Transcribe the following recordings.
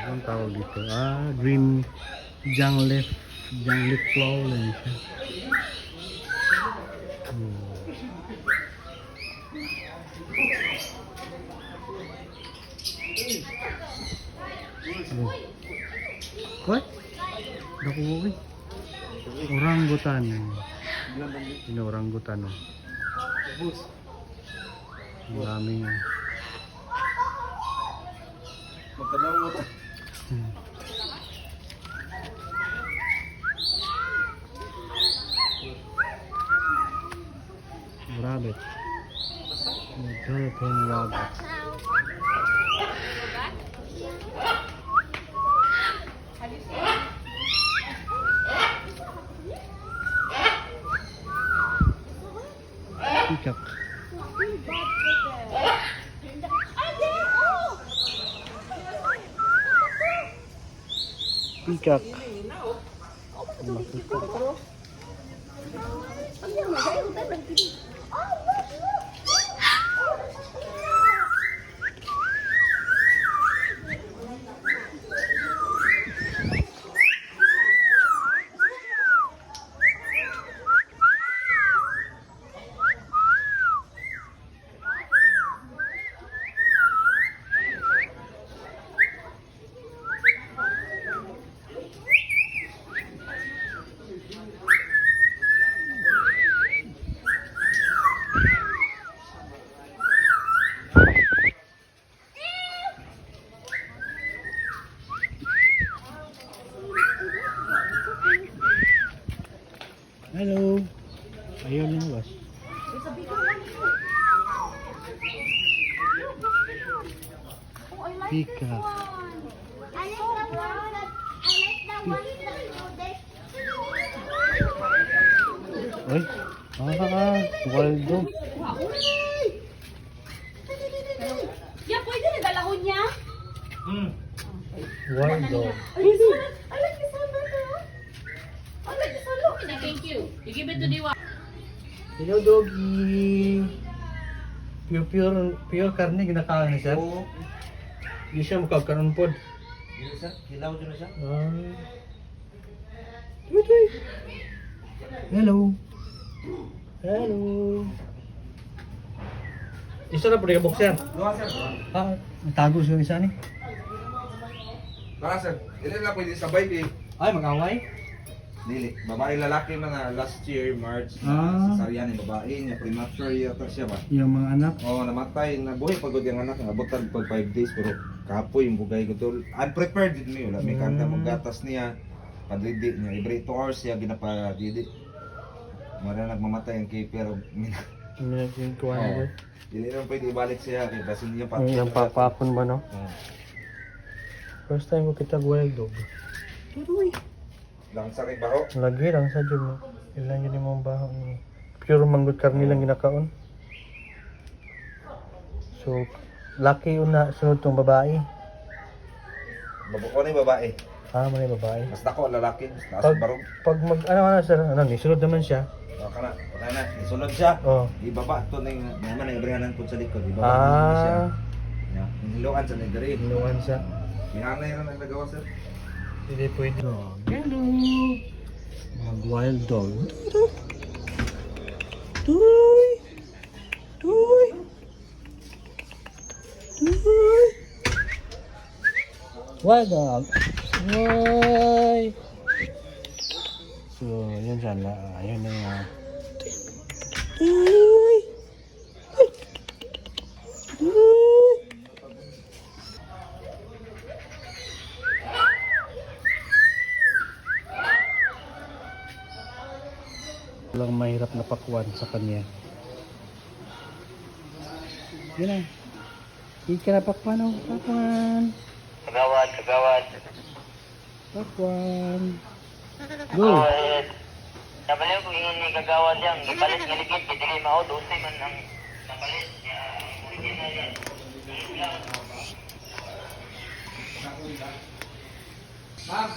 Ang tawag dito? Green jungleaf flower lang siya. What? Dako ko Orangutan. Ini orangutan. Ang daming magtanong mo to. rabbit. Philippine rabbit. Peacock. Peacock. Hello. Ayaw lumabas. Peacock. Oy. Wild dog. Ya, pwede na dalahon niya? Wild dog. I like this one better. I like this one. Look. Thank you. You give it to Diwa. Hello, doggy. Pure karne ginakain ni sir. Oo. Di siya makakaroon pod. Dito siya, hilaw dyan na siya. Hello. Hello. Isa na po rin boxer. Luha sir. Tago siya isa ni. Para sir, ilan na pwede sabay kay Ay, mag-away? Dili, babae lalaki mga last year, March, cesarean yung babae niya, premature yata siya ba? Yung mga anak. Oo, namatay, nabuhay pagod yung anak, nabutan pag 5 days, pero kapoy yung bugay ko to. Unprepared din mo, wala may kanta mong gatas niya, padlidi niya, every 2 hours siya ginapadidi. Mara nagmamatay ang kay pero Yung kuha na dili naman pwede ibalik siya kay basin niya pa. yung papapon ba no? Oo. First time ko kita wild dog. Tuloy. Lang sa kay baho. Lagi lang sa dyan. Ilan yun yung mga baho ni. Pure manggod karni lang ginakaon. So, lucky yun na sunod tong babae. Babuko na yung babae. May babae. Mas dako lalaki, mas taas ang barog. Pag sir, nisunod naman siya. O kana, wala na, isunod siya. Oh. Ibaba to ning naman ang ibrihanan po sa likod. Ibaba na siya. Ya, hiluan sa negari. Inuwan siya. Minanay na naglagawa sir. Hindi pwede. Hello. Mag wild dog. Tuy. Tuy. Tuy. Wild dog. Why? So, yun siya na. Ayun na nga. Tuy. Tuy. Walang mahirap na pakwan sa kanya. Yun na. Hindi ka na pakwan o. Pakwan. Kagawad, kagawad. Pakwan. Go. Nabaliw ko ingon ni kagawad yan. Ipalit nga ligid, hindi mao, 12 man ang napalit. Original yan. Ma'am,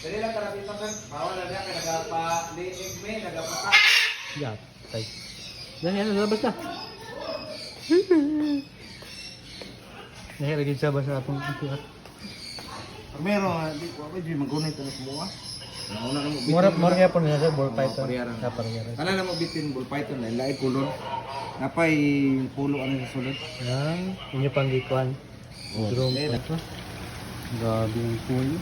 dali lang karapit pa sir. Bawal na niya kay nagapa-liig me, nagapaka. Yeah. Tay. Yan yan, labas na. Nahiragin siya ba sa atong ito at Meron nga, di ko di magunit na semua. Nauna na mo bitin. Mura kaya po niya sa ball Oo, python. pariyaran. Sa pariyaran. Kana na mo bitin bull python na lain kulon. Napay pulo ano sa sulod. Yan, inyo pang gikuan. Drone eh, po. Grabe yung pulo.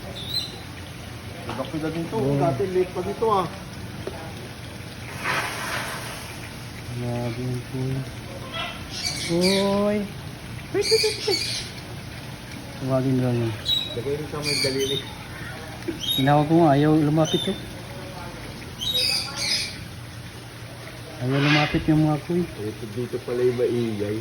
Bakit na dito? Oo. Dati late pa dito ah. Grabe yung pulo. Uy! Tawagin lang yun. Lagay rin sa may dalili. Tinawag ko nga, ayaw lumapit eh. Ayaw lumapit yung mga kuy. Dito pala yung maingay.